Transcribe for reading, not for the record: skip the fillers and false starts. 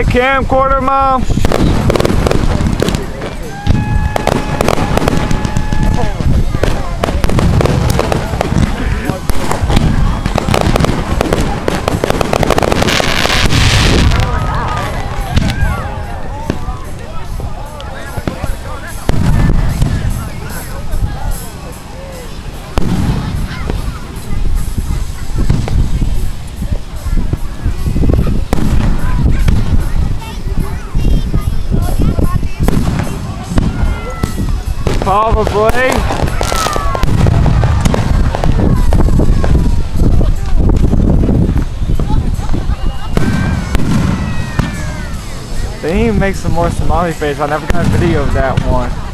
got a camcorder, Mom? Probably. They need to make some more Somali face. I never got a video of that one.